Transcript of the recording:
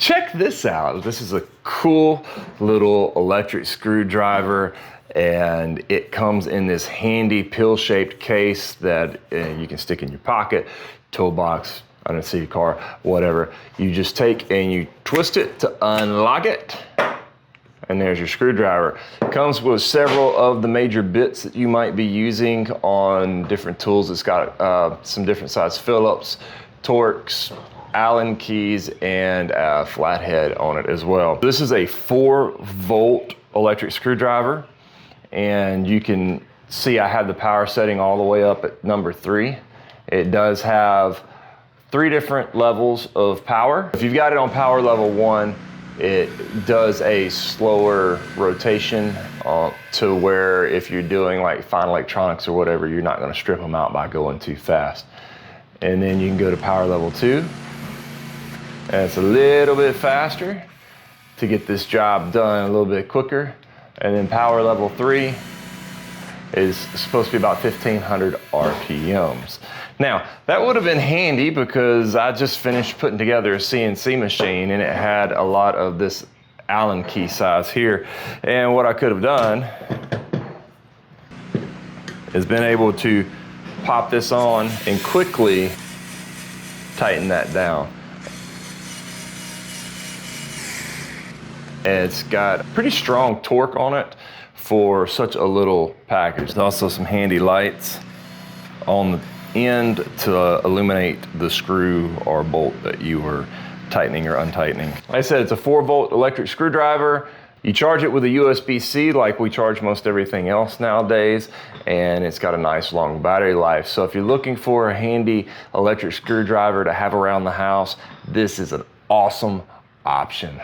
check this out. This is a cool little electric screwdriver, and it comes in this handy pill-shaped case that you can stick in your pocket, toe box, under the seat of your car, whatever. You just take and you twist it to unlock it, and there's your screwdriver. It comes with several of the major bits that you might be using on different tools. It's got some different size Phillips, Torx, Allen keys, and a flathead on it as well. This is a 4-volt electric screwdriver, and you can see I have the power setting all the way up at number 3. It does have 3 different levels of power. If you've got it on power level 1, it does a slower rotation to where if you're doing like fine electronics or whatever, you're not going to strip them out by going too fast. And then you can go to power level 2, and it's a little bit faster to get this job done a little bit quicker. And then power level 3 is supposed to be about 1500 RPMs. Now, that would have been handy because I just finished putting together a CNC machine, and it had a lot of this Allen key size here. And what I could have done is been able to pop this on and quickly tighten that down. And it's got pretty strong torque on it for such a little package. There's also some handy lights on the end to illuminate the screw or bolt that you were tightening or untightening. Like I said, it's a 4-volt electric screwdriver. You charge it with a USB-C like we charge most everything else nowadays, and it's got a nice long battery life. So if you're looking for a handy electric screwdriver to have around the house, this is an awesome option.